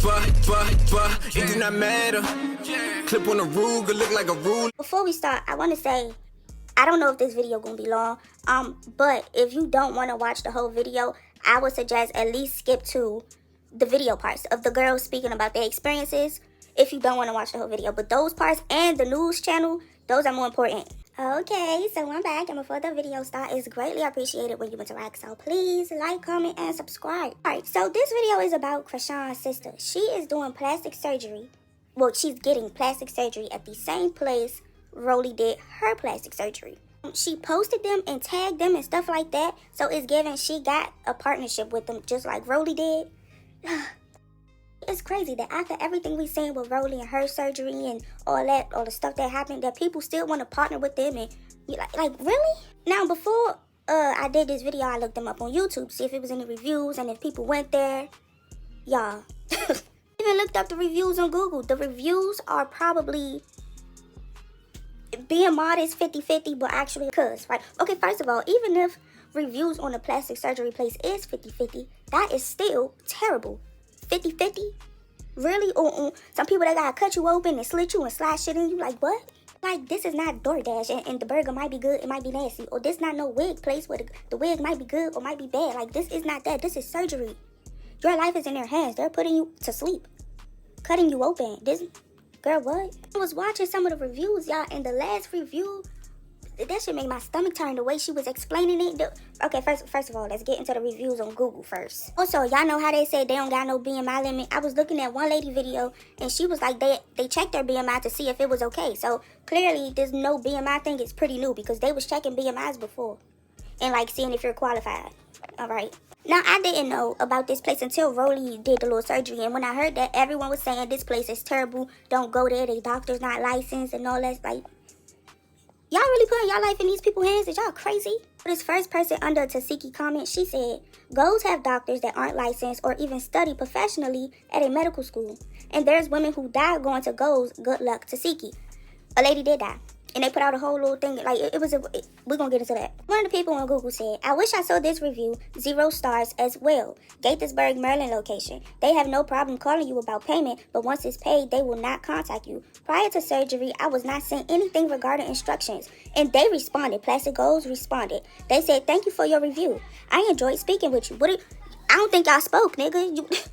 but it do not matter. Clip on a Ruger look like a rule. Before we start, I want to say, I don't know if this video gonna be long, but if you don't want to watch the whole video, I would suggest at least skip to the video parts of the girls speaking about their experiences if you don't want to watch the whole video. But those parts and the news channel, those are more important. Okay, so I'm back, and before the video starts, it's greatly appreciated when you interact, so please like, comment, and subscribe. Alright, so this video is about Chrisean's sister. She is doing plastic surgery. Well, she's getting plastic surgery at the same place Rollie did her plastic surgery. She posted them and tagged them and stuff like that, so it's given she got a partnership with them just like Rollie did. It's crazy that after everything we seen with Rollie and her surgery and all the stuff that happened, that people still want to partner with them. And like really? Now, before I did this video, I looked them up on YouTube to see if it was any reviews and if people went there. Y'all, even looked up the reviews on Google. The reviews are probably, being modest, 50-50, but actually, right? Okay, first of all, even if reviews on the plastic surgery place is 50-50, that is still terrible. 50-50? Really? Or some people that gotta cut you open and slit you and slide shit in you, like what? Like, this is not DoorDash, and the burger might be good, it might be nasty. Or this not no wig place where the wig might be good or might be bad. Like, this is not that. This is surgery. Your life is in their hands. They're putting you to sleep, cutting you open. This, girl, what? I was watching some of the reviews, y'all, and the last review, that shit made my stomach turn the way she was explaining it. Okay, first of all, let's get into the reviews on Google first. Also, y'all know how they said they don't got no BMI limit. I was looking at one lady video, and she was like, they checked their BMI to see if it was okay. So, clearly, this no BMI thing is pretty new, because they was checking BMIs before and, like, seeing if you're qualified. All right. Now, I didn't know about this place until Rollie did the little surgery, and when I heard that, everyone was saying this place is terrible, don't go there, they doctor's not licensed, and all that, like, y'all really putting y'all life in these people's hands? Is y'all crazy? This first person under Tasiki comment, she said, Goals have doctors that aren't licensed or even study professionally at a medical school. And there's women who died going to Goals. Good luck, Tasiki. A lady did die. And they put out a whole little thing. Like, we're going to get into that. One of the people on Google said, I wish I saw this review, 0 stars as well. Gaithersburg, Maryland location. They have no problem calling you about payment, but once it's paid, they will not contact you. Prior to surgery, I was not sent anything regarding instructions. And they responded. Plastic Goals responded. They said, thank you for your review. I enjoyed speaking with you. I don't think y'all spoke, nigga.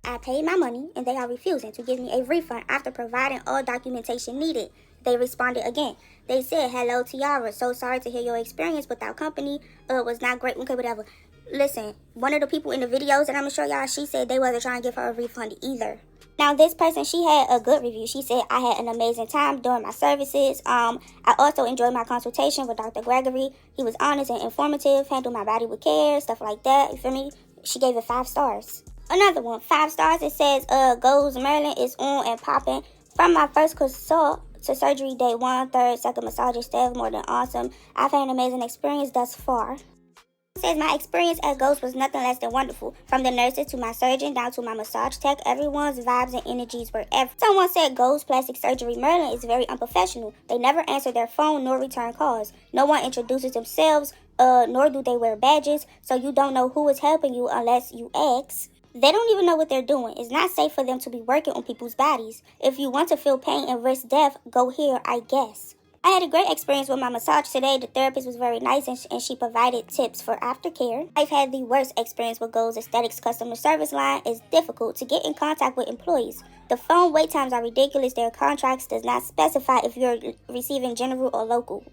I paid my money, and they are refusing to give me a refund after providing all documentation needed. They responded again. They said, hello, Tiara. So sorry to hear your experience with our company. Was not great. Okay, whatever. Listen, one of the people in the videos that I'm going to show y'all, she said they wasn't trying to give her a refund either. Now, this person, she had a good review. She said, I had an amazing time during my services. I also enjoyed my consultation with Dr. Gregory. He was honest and informative, handled my body with care, stuff like that. You feel me? She gave it 5 stars. Another one, 5 stars. It says, Goals Maryland is on and popping. From my first consult to surgery day 1, 3rd, 2nd massage staff, more than awesome. I've had an amazing experience thus far. It says my experience at Goals was nothing less than wonderful. From the nurses to my surgeon down to my massage tech, everyone's vibes and energies were everything. Someone said Goals Plastic Surgery Maryland is very unprofessional. They never answer their phone nor return calls. No one introduces themselves, nor do they wear badges, so you don't know who is helping you unless you ask. They don't even know what they're doing. It's not safe for them to be working on people's bodies. If you want to feel pain and risk death, go here, I guess. I had a great experience with my massage today. The therapist was very nice and she provided tips for aftercare. I've had the worst experience with Goals Aesthetics customer service line. It's difficult to get in contact with employees. The phone wait times are ridiculous. Their contracts does not specify if you're receiving general or local.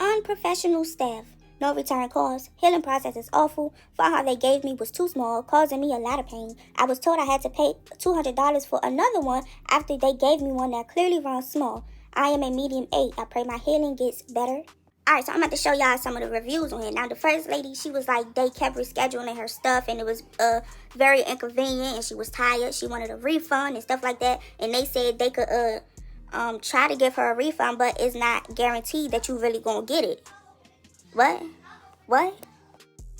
Unprofessional staff. No return calls. Healing process is awful. Faha they gave me was too small, causing me a lot of pain. I was told I had to pay $200 for another one after they gave me one that clearly runs small. I am a medium 8. I pray my healing gets better. Alright, so I'm about to show y'all some of the reviews on here. Now, the first lady, she was like, they kept rescheduling her stuff, and it was very inconvenient, and she was tired. She wanted a refund and stuff like that, and they said they could try to give her a refund, but it's not guaranteed that you really gonna get it. What?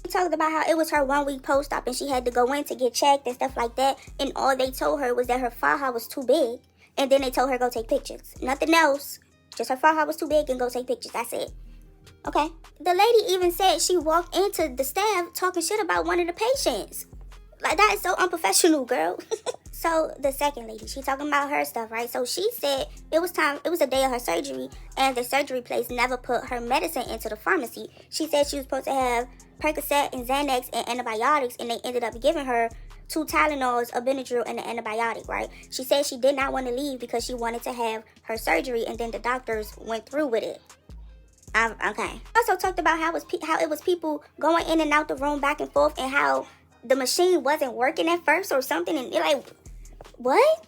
She talked about how it was her 1-week post-op and she had to go in to get checked and stuff like that. And all they told her was that her faja was too big. And then they told her go take pictures. Nothing else. Just her faja was too big and go take pictures. That's it. Okay. The lady even said she walked into the staff talking shit about one of the patients. Like, that is so unprofessional, girl. So the second lady, she talking about her stuff, right? So she said it was the day of her surgery, and the surgery place never put her medicine into the pharmacy. She said she was supposed to have Percocet and Xanax and antibiotics, and they ended up giving her 2 Tylenols, a Benadryl, and an antibiotic, right? She said she did not want to leave because she wanted to have her surgery, and then the doctors went through with it. Okay. Also talked about how it was people going in and out the room back and forth, and how the machine wasn't working at first or something, and you're like, what?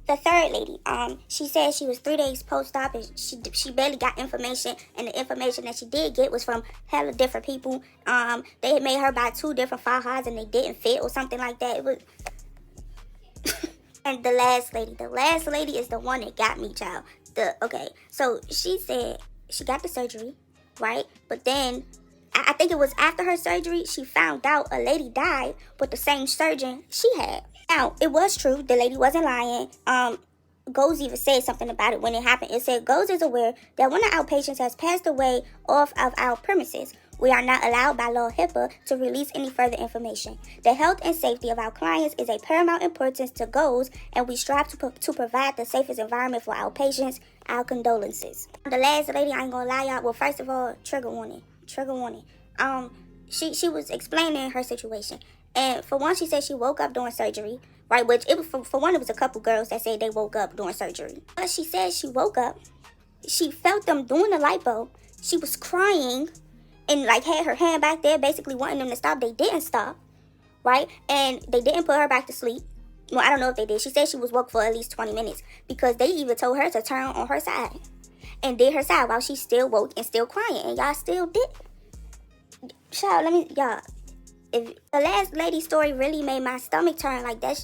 The third lady, she said she was 3 days post-op, and she barely got information, and the information that she did get was from hella different people. They had made her buy 2 different fajas, and they didn't fit or something like that. It was. And the last lady is the one that got me, child. Okay, so she said she got the surgery, right? But then I think it was after her surgery, she found out a lady died with the same surgeon she had. Now, it was true. The lady wasn't lying. Goes even said something about it when it happened. It said, Goes is aware that one of our patients has passed away off of our premises. We are not allowed by law HIPAA to release any further information. The health and safety of our clients is a paramount importance to Goes, and we strive to provide the safest environment for our patients. Our condolences. The last lady, I ain't gonna lie, y'all. Well, first of all, trigger warning. She was explaining her situation. And for one, she said she woke up during surgery, right? Which, it was for one, it was a couple girls that said they woke up during surgery. But she said she woke up, she felt them doing the lipo, she was crying, and like had her hand back there, basically wanting them to stop. They didn't stop, right? And they didn't put her back to sleep. Well, I don't know if they did. She said she was woke for at least 20 minutes because they even told her to turn on her side and did her side while she's still woke and still crying. And y'all still did. Child, y'all. If the last lady's story really made my stomach turn like that,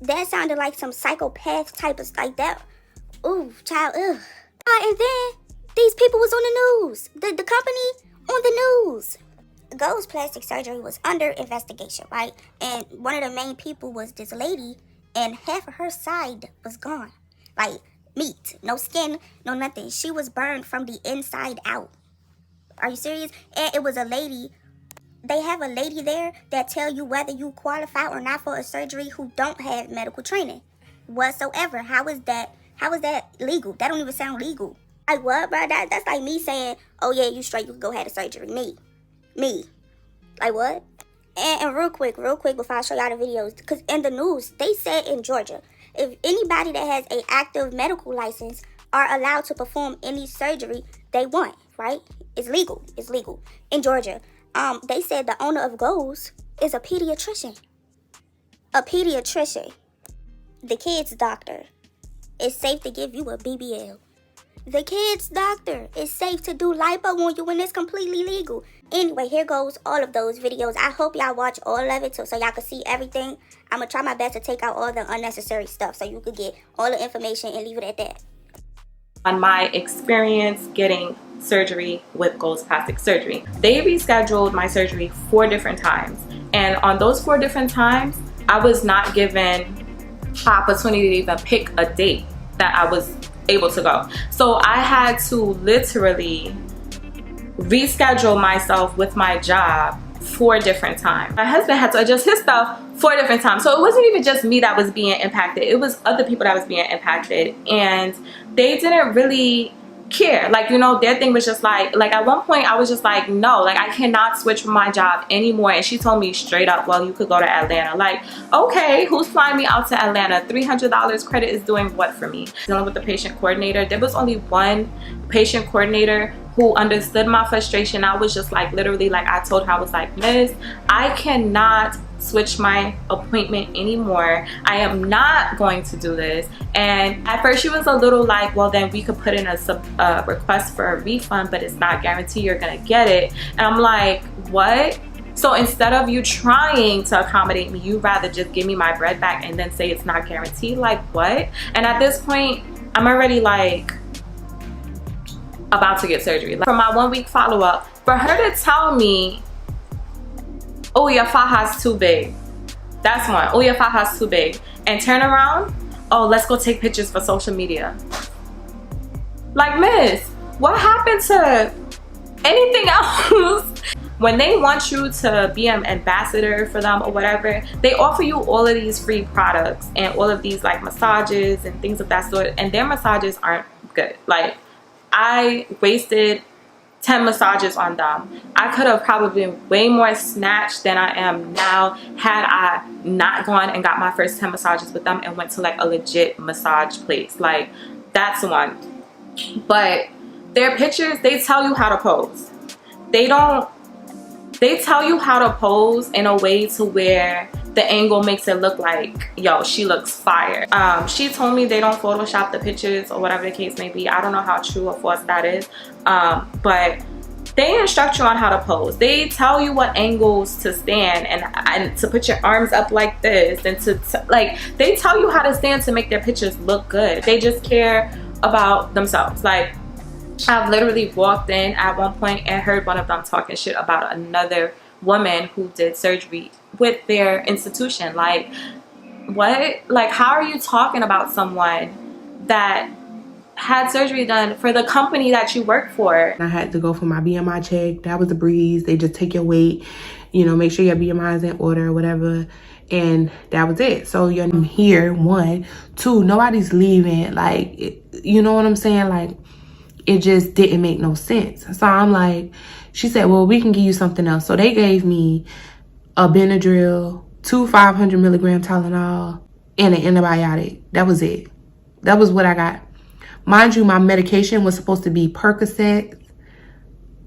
that sounded like some psychopath type of like that. Ooh, child, ugh. And then these people was on the news. The company on the news. Go's plastic surgery was under investigation, right? And one of the main people was this lady, and half of her side was gone. Like meat, no skin, no nothing. She was burned from the inside out. Are you serious? And it was a lady. They have a lady there that tell you whether you qualify or not for a surgery who don't have medical training whatsoever. How is that legal? That don't even sound legal. Like what, bro? That's like me saying, oh yeah, you straight, you can go have a surgery. Me. Like what? And real quick, before I show y'all the videos, because in the news, they said in Georgia, if anybody that has an active medical license are allowed to perform any surgery they want, right? It's legal. In Georgia. They said the owner of Goes is a pediatrician. The kid's doctor. It's safe to give you a BBL. The kid's doctor is safe to do lipo on you when it's completely legal. Anyway, here goes all of those videos. I hope y'all watch all of it so y'all can see everything. I'm going to try my best to take out all the unnecessary stuff so you could get all the information and leave it at that. On my experience getting surgery with Go's Plastic Surgery, they rescheduled my surgery 4 different times. And on those 4 different times, I was not given the opportunity to even pick a date that I was able to go. So I had to literally reschedule myself with my job 4 different times. My husband had to adjust his stuff 4 different times. So it wasn't even just me that was being impacted. It was other people that was being impacted. And they didn't really care. Like, you know, their thing was just like at one point I was just like, no, like I cannot switch from my job anymore. And she told me straight up, well, you could go to Atlanta. Like, okay, who's flying me out to Atlanta? $300 credit is doing what for me? Dealing with the patient coordinator, there was only one patient coordinator who understood my frustration. I was just like, literally, like I told her, I was like, Miss, I cannot switch my appointment anymore. I am not going to do this. And at first she was a little like, well, then we could put in a request for a refund, but it's not guaranteed you're gonna get it. And I'm like, what? So instead of you trying to accommodate me, you rather just give me my bread back and then say it's not guaranteed? Like what? And at this point, I'm already like about to get surgery. Like, for my 1-week follow-up, for her to tell me, oh, your faja's too big. That's one. Oh, your faja's too big. And turn around, oh, let's go take pictures for social media. Like, miss, what happened to anything else? when they want you to be an ambassador for them or whatever, they offer you all of these free products and all of these like massages and things of that sort, and their massages aren't good. Like, I wasted 10 massages on them. I could have probably been way more snatched than I am now had I not gone and got my first 10 massages with them and went to like a legit massage place. Like, that's one. But their pictures, they tell you how to pose. They tell you how to pose in a way to where the angle makes it look like, yo, she looks fire. She told me they don't Photoshop the pictures or whatever the case may be. I don't know how true or false that is. But they instruct you on how to pose. They tell you what angles to stand and to put your arms up like this, and to like, they tell you how to stand to make their pictures look good. They just care about themselves. Like, I've literally walked in at one point and heard one of them talking shit about another woman who did surgery with their institution. Like, what? Like, how are you talking about someone that had surgery done for the company that you work for? I had to go for my BMI check. That was a breeze. They just take your weight, you know, make sure your BMI is in order or whatever. And that was it. So you're here, 1, 2, nobody's leaving. Like, you know what I'm saying? Like, it just didn't make no sense. So I'm like, she said, well, we can give you something else. So they gave me a Benadryl, 2 500 milligram Tylenol, and an antibiotic. That was it. That was what I got. Mind you, my medication was supposed to be Percocet,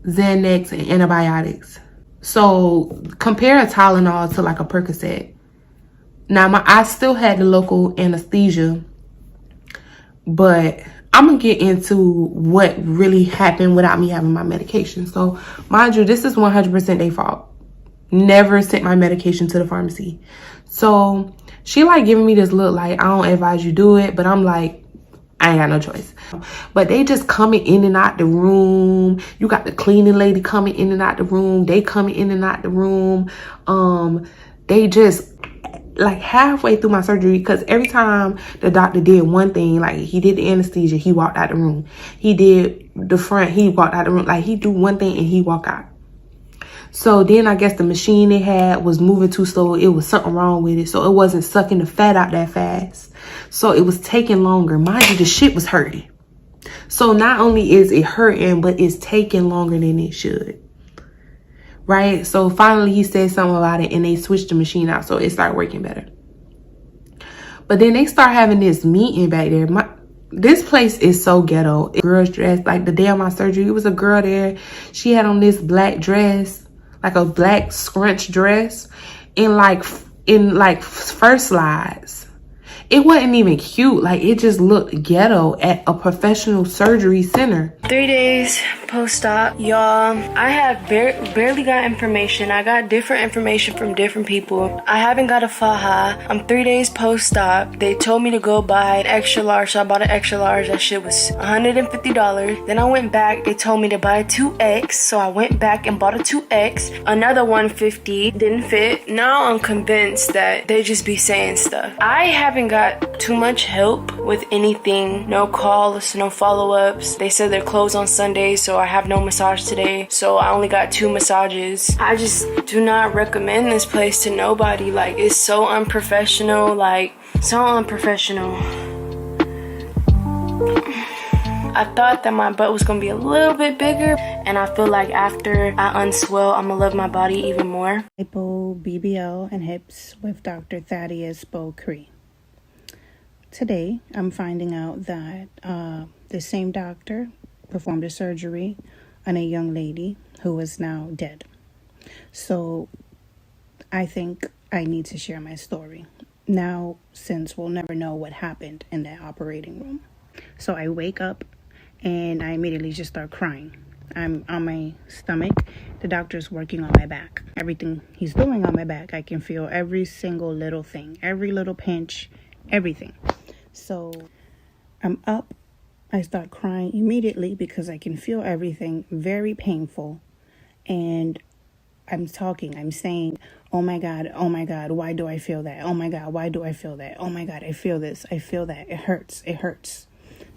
Xanax, and antibiotics. So compare a Tylenol to like a Percocet. Now, I still had the local anesthesia, but I'm gonna get into what really happened without me having my medication. So mind you, this is 100% their fault. Never sent my medication to the pharmacy. So she like giving me this look like, I don't advise you do it, but I'm like, I ain't got no choice. But they just coming in and out the room. You got the cleaning lady coming in and out the room. They coming in and out the room. They just like halfway through my surgery, because every time the doctor did one thing, like he did the anesthesia, he walked out the room. He did the front, he walked out the room. Like, he do one thing and he walk out. So then I guess the machine they had was moving too slow. It was something wrong with it. So it wasn't sucking the fat out that fast. So it was taking longer. Mind you, the shit was hurting. So not only is it hurting, but it's taking longer than it should. Right? So finally he said something about it and they switched the machine out, so it started working better. But then they start having this meeting back there. This place is so ghetto. Girls dressed, like the day of my surgery, it was a girl there. She had on this black dress, like a black scrunch dress, in like first slides. It wasn't even cute. Like, it just looked ghetto at a professional surgery center. 3 days post-op, y'all. I have barely got information. I got different information from different people. I haven't got a faja. I'm 3 days post-op. They told me to go buy an extra large, so I bought an extra large. That shit was $150. Then I went back. They told me to buy a 2X, so I went back and bought a 2X. Another $150 didn't fit. Now I'm convinced that they just be saying stuff. I haven't got too much help with anything. No calls, no follow-ups. They said they're closed on Sunday, so I have no massage today. So I only got 2 massages. I just do not recommend this place to nobody. Like, it's so unprofessional. Like, so unprofessional. I thought that my butt was gonna be a little bit bigger, and I feel like after I unswell, I'm gonna love my body even more. Lipo, BBL, and hips with Dr. Thaddeus Bocree. Today, I'm finding out that the same doctor performed a surgery on a young lady who is now dead. So I think I need to share my story now, since we'll never know what happened in that operating room. So I wake up and I immediately just start crying. I'm on my stomach. The doctor's working on my back. Everything he's doing on my back, I can feel every single little thing, every little pinch, everything. So I'm up. I start crying immediately because I can feel everything, very painful. And I'm talking, I'm saying, oh my God, why do I feel that? Oh my God, why do I feel that? Oh my God, I feel this, I feel that. It hurts.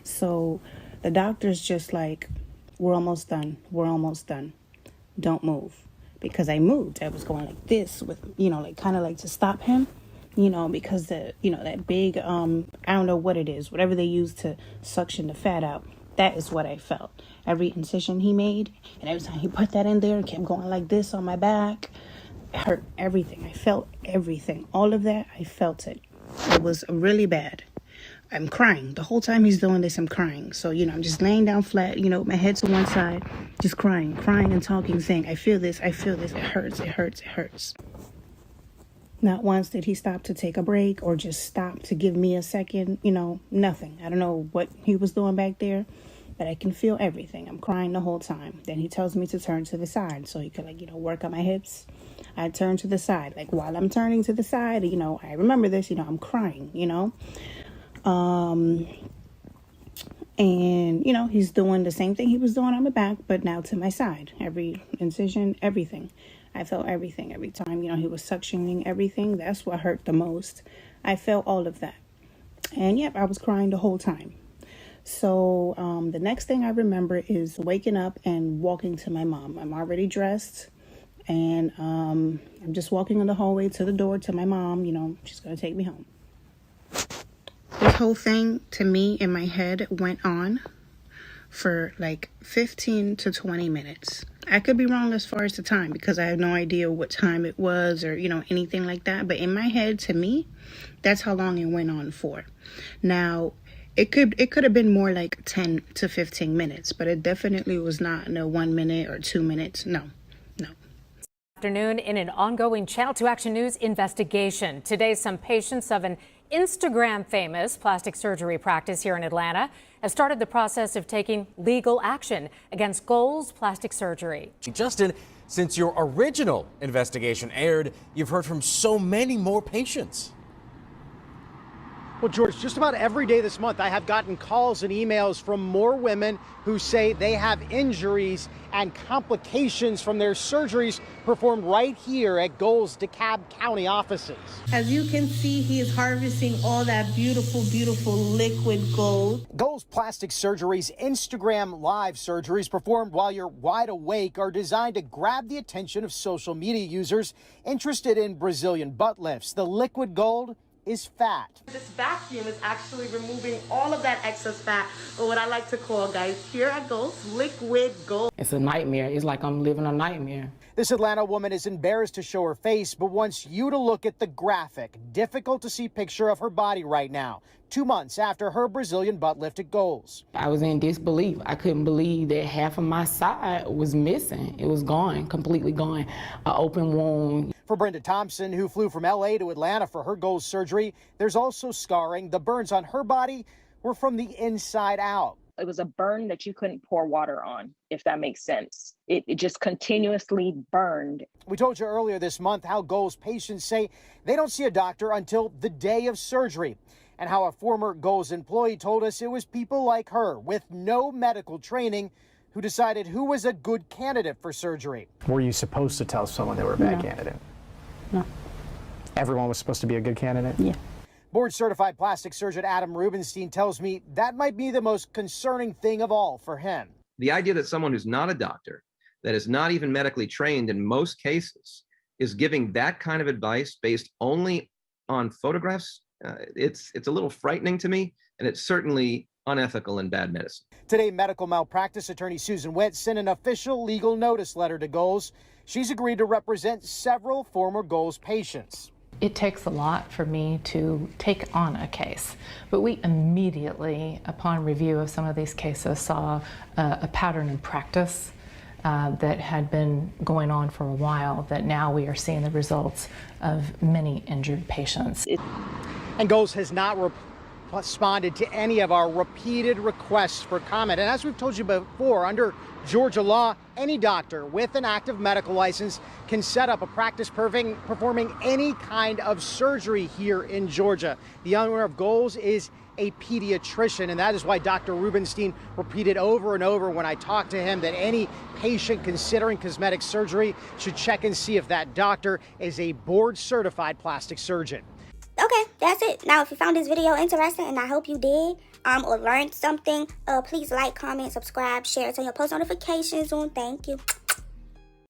So the doctor's just like, we're almost done. Don't move. because I moved. I was going like this with, like kind of like to stop him, because that big, I don't know what it is, whatever they use to suction the fat out. That is what I felt. Every incision he made, and every time he put that in there, it kept going like this on my back. It hurt everything. I felt everything. All of that, I felt it. It was really bad. I'm crying. The whole time he's doing this, I'm crying. So, I'm just laying down flat, my head to one side, just crying and talking, saying, I feel this. It hurts, it hurts, it hurts. Not once did he stop to take a break or just stop to give me a second, nothing. I don't know what he was doing back there, but I can feel everything. I'm crying the whole time. Then he tells me to turn to the side so he could, work on my hips. I turn to the side. While I'm turning to the side, I remember this, I'm crying, and he's doing the same thing he was doing on my back, but now to my side. Every incision, everything. I felt everything every time, he was suctioning everything. That's what hurt the most. I felt all of that. And yep, I was crying the whole time. So the next thing I remember is waking up and walking to my mom. I'm already dressed, and I'm just walking in the hallway to the door to my mom. She's going to take me home. This whole thing, to me, in my head, went on for 15 to 20 minutes. I could be wrong as far as the time because I have no idea what time it was or, anything like that. But in my head, to me, that's how long it went on for. Now, it could have been more like 10 to 15 minutes, but it definitely was not 1 minute or 2 minutes. No. Afternoon in an ongoing Channel 2 Action News investigation. Today, some patients of an Instagram famous plastic surgery practice here in Atlanta has started the process of taking legal action against Goals Plastic Surgery. Justin, since your original investigation aired, you've heard from so many more patients. Well, George, just about every day this month, I have gotten calls and emails from more women who say they have injuries and complications from their surgeries performed right here at Goals DeKalb County offices. As you can see, he is harvesting all that beautiful, beautiful liquid gold. Goals Plastic Surgery's Instagram live surgeries performed while you're wide awake are designed to grab the attention of social media users interested in Brazilian butt lifts. The liquid gold is fat. This vacuum is actually removing all of that excess fat, or what I like to call, guys, here at Goals, liquid gold. It's a nightmare. It's like I'm living a nightmare. This Atlanta woman is embarrassed to show her face, but wants you to look at the graphic, difficult to see picture of her body right now, 2 months after her Brazilian butt lift at Goals. I was in disbelief. I couldn't believe that half of my side was missing. It was gone, completely gone. An open wound. For Brenda Thompson, who flew from LA to Atlanta for her Goals surgery, there's also scarring. The burns on her body were from the inside out. It was a burn that you couldn't pour water on, if that makes sense. It just continuously burned. We told you earlier this month how Goals patients say they don't see a doctor until the day of surgery, and how a former Goals employee told us it was people like her with no medical training who decided who was a good candidate for surgery. Were you supposed to tell someone they were a bad candidate? No. Everyone was supposed to be a good candidate? Yeah. Board-certified plastic surgeon Adam Rubenstein tells me that might be the most concerning thing of all for him. The idea that someone who's not a doctor, that is not even medically trained in most cases, is giving that kind of advice based only on photographs, it's a little frightening to me, and it's certainly unethical and bad medicine. Today, medical malpractice attorney Susan Witt sent an official legal notice letter to Goals. She's agreed to represent several former Goals patients. It takes a lot for me to take on a case, but we immediately, upon review of some of these cases, saw a pattern in practice that had been going on for a while, that now we are seeing the results of many injured patients. And Goals has not responded to any of our repeated requests for comment. And as we've told you before, under Georgia law, any doctor with an active medical license can set up a practice performing any kind of surgery here in Georgia. The owner of Goals is a pediatrician, and that is why Dr. Rubenstein repeated over and over when I talked to him that any patient considering cosmetic surgery should check and see if that doctor is a board-certified plastic surgeon. Okay, that's it. Now, if you found this video interesting, and I hope you did, or learned something, please like, comment, subscribe, share, turn your post notifications on. Thank you.